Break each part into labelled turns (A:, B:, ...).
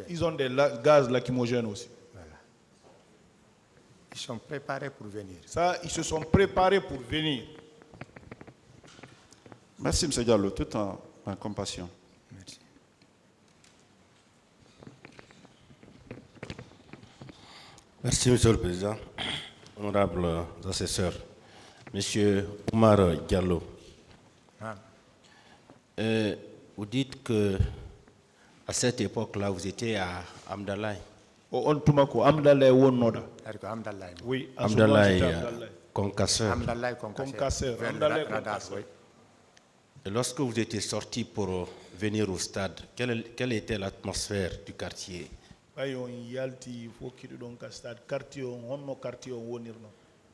A: Ils ont des gaz lacrymogènes aussi.
B: Voilà. Ils sont préparés pour venir.
A: Ça, ils se sont préparés pour venir.
C: Merci, M. Diallo, tout en compassion.
B: Merci.
D: Merci, Monsieur le Président. Honorables assesseurs, Monsieur Oumar Diallo,
B: Ah.
D: vous dites que à cette époque-là, vous étiez à Amdalaï.
A: On tumako Amdalaï wonoda.
B: Amdalaï.
A: Oui, à ce moment, j'étais à
D: Amdalaï,
A: Amdalaï.
D: Concasseur.
B: Amdalaï
A: Concasseur.
B: vers le
A: Amdalaï
B: radar,
A: Concasseur.
B: oui.
D: Et lorsque vous étiez sorti pour venir au stade, quelle était l'atmosphère du quartier?
A: Ayo yalti fo kidu don ka stade quartier on honno quartier on wonirno.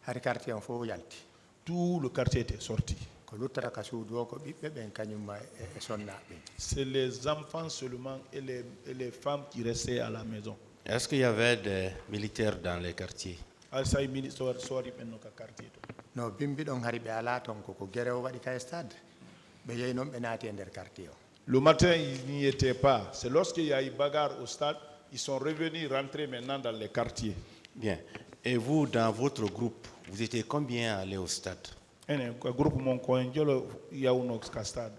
B: Har quartier on fo yalti.
A: Tout le quartier était sorti.
B: Ko luttata ka suudu o ko ɓiɓɓe ɓen kañum e sonnaɓe.
A: C'est les enfants seulement et les femmes qui restaient à la maison.
D: Est-ce qu'il y avait des militaires dans les quartiers?
A: Alsay ministre sori ɓenno ka quartier to.
B: No bimbi ɗon hari ɓe ala ton koko guere o waɗi ka e stade ɓe yehi noon ɓe naati e nder quartier o.
A: Le matin, ils n'y étaient pas. C'est lorsqu'il y a eu bagarre au stade, ils sont revenus rentrer maintenant dans les quartiers.
D: Bien. Et vous, dans votre groupe, vous étiez combien à aller au stade?
A: Un groupe mon coin, il y a un stade.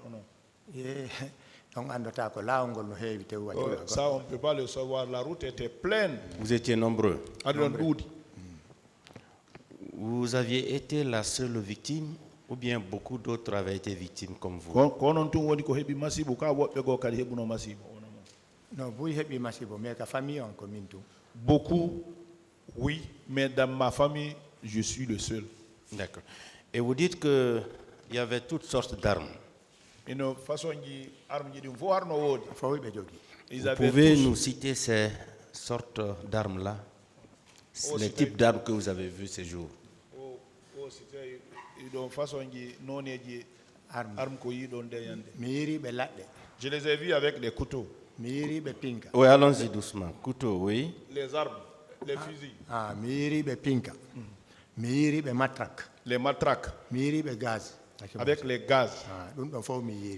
B: On andata ko laawol no heewi tew waɗi.
A: Ça, on ne peut pas le savoir. La route était pleine.
D: Vous étiez nombreux.
A: Nombreux.
D: Vous aviez été la seule victime ou bien beaucoup d'autres avaient été victimes comme vous?
B: No, buy heɓi masibo mais ka famille on ko min tum.
A: Beaucoup, oui, mais dans ma famille, je suis le seul.
D: D'accord. Et vous dites qu'il y avait toutes sortes d'armes.
A: Vous
D: pouvez nous citer ces sortes d'armes-là? Les types d'armes que vous avez vus ces jours?
A: Je les ai vus avec des couteaux.
D: Oui, allons-y doucement. Couteau, oui.
A: Les armes, les fusils.
B: Ah, miribe pinka. Miribe matraque.
A: Les matraques.
B: Miribe gaz.
A: Avec les gaz.
B: Ah,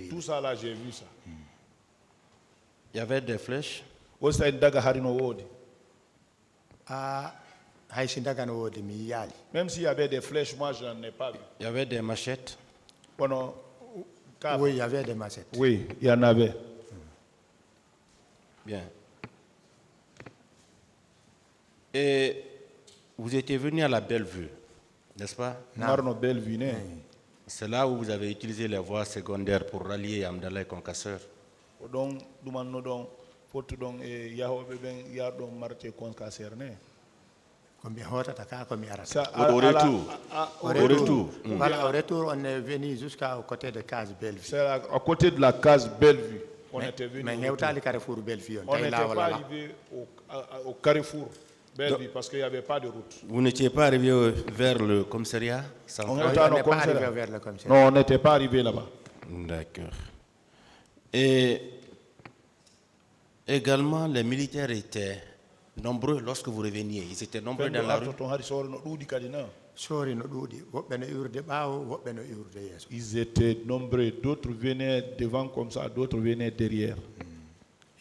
A: tout ça là, j'ai vu ça.
D: Il y avait des flèches.
B: Ah,
A: même s'il y avait des flèches, moi je n'en ai pas vu.
D: Il y avait des machettes.
B: Oui, il y avait des machettes.
A: Oui, il y en avait.
D: Bien. Et vous étiez venu à la Bellevue, n'est-ce pas? C'est là où vous avez utilisé les voies secondaires pour rallier Amdalaï Concasseur.
A: Au
B: retour, on est venu jusqu'à côté de case Bellevue.
A: C'est à côté de la case Bellevue. On était venu.
B: Mais on n'était pas
A: arrivé au carrefour Bellevue parce qu'il n'y avait pas de route.
D: Vous n'étiez pas arrivé vers le commissariat?
A: On n'était pas arrivé vers le commissariat. Non, on n'était pas arrivé là-bas.
D: D'accord. Et également, les militaires étaient nombreux lorsque vous reveniez. Ils étaient nombreux dans la rue.
A: Ils étaient nombreux. D'autres venaient devant comme ça, d'autres venaient derrière.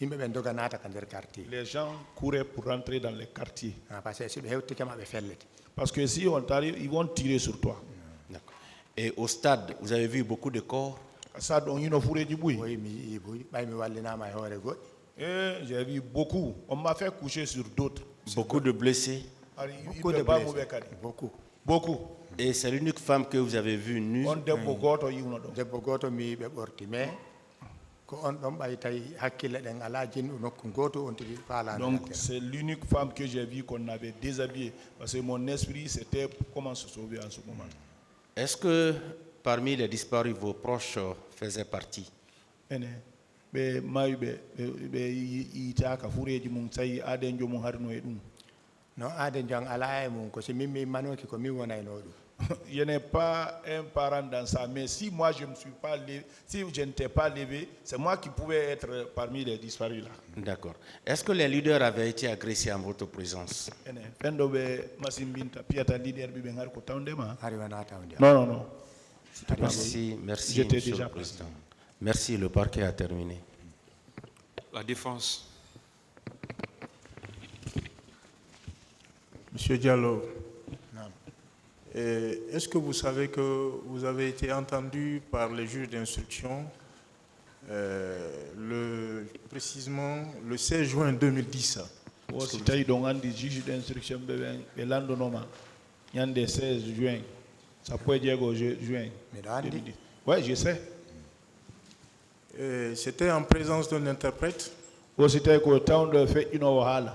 A: Les gens couraient pour rentrer dans les quartiers. Parce que si on t'arrive, ils vont tirer sur toi.
D: Et au stade, vous avez vu beaucoup de corps?
A: J'ai vu beaucoup. On m'a fait coucher sur d'autres.
D: Beaucoup de blessés?
B: Beaucoup.
A: Beaucoup.
D: Et c'est l'unique femme que vous avez vue nue?
A: Donc c'est l'unique femme que j'ai vue qu'on avait déshabillée. Parce que mon esprit, c'était comment se sauver en ce moment.
D: Est-ce que parmi les disparus, vos proches faisaient partie?
B: Non,
A: je n'ai pas un parent dans ça, mais si moi je je n'étais pas levé, c'est moi qui pouvais être parmi les disparus là.
D: D'accord. Est-ce que les leaders avaient été agressés en votre présence?
A: Non.
D: Merci, merci, Monsieur le Président. Merci, le parquet a terminé.
E: La défense.
F: Monsieur Diallo, est-ce que vous savez que vous avez été entendu par les juges d'instruction précisément le 16 juin 2010?
A: Si tu as des juges d'instruction, le lendemain, il y a des 16 juin. Ça peut dire au juin. Oui, je sais.
F: C'était en présence d'un interprète?
A: Ou c'était qu'au temps de faire une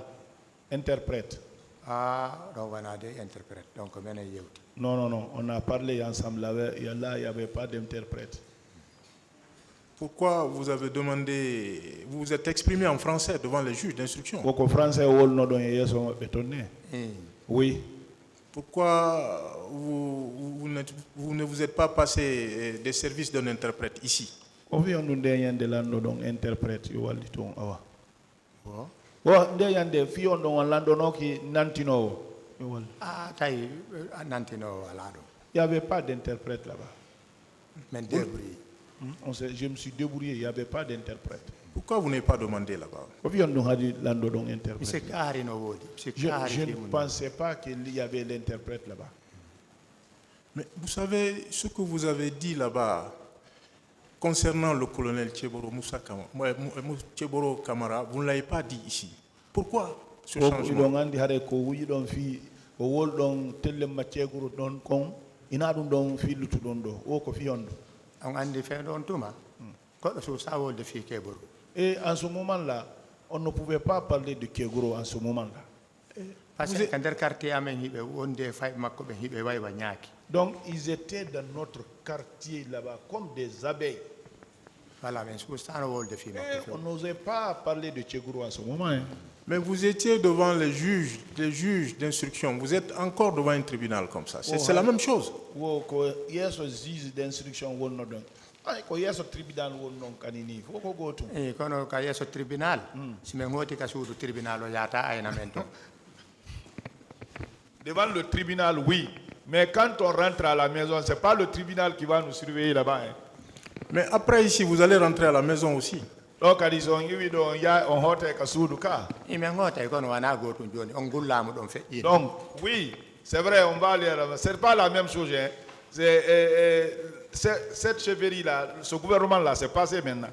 A: interprète.
B: Ah, donc on a des interprètes. Donc,
A: Non, on a parlé ensemble. Là, il n'y avait pas d'interprète.
F: Pourquoi vous avez demandé, vous vous êtes exprimé en français devant les juges d'instruction?
A: Oui.
F: Pourquoi vous ne vous êtes pas passé des services d'un interprète ici?
A: Il n'y avait pas d'interprète là-bas. Je me suis débrouillé, il n'y avait pas d'interprète.
F: Pourquoi vous n'avez pas demandé là-bas?
A: Je ne pensais pas qu'il y avait l'interprète là-bas.
F: Mais vous savez ce que vous avez dit là-bas concernant le colonel Tcheboro Kamara, vous ne l'avez pas dit ici. Pourquoi ce changement?
A: Et en ce moment-là, on ne pouvait pas parler de Kegoro en ce moment-là. Donc ils étaient dans notre quartier là-bas comme des abeilles. Et on n'osait pas parler de Kegoro en ce moment. Hein.
F: Mais vous étiez devant les juges d'instruction. Vous êtes encore devant un tribunal comme ça. C'est la même chose.
A: Ko yeso tribunal won non kanini foko goto
B: kono ka yeso tribunal si me ngoti ka suudu tribunal o yata ayna men to
A: devant le tribunal oui mais quand on rentre à la maison c'est pas le tribunal qui va nous surveiller là-bas hein.
F: Mais après ici vous allez rentrer à la maison aussi.
A: Donc adison yiwi do ya on hote ka suudu ka
B: me ngota kono wana goto joni on gullamu don feƴƴi
A: donc oui c'est vrai on va aller là-bas c'est pas la même chose hein. C'est cette chevalerie là ce gouvernement là c'est passé maintenant.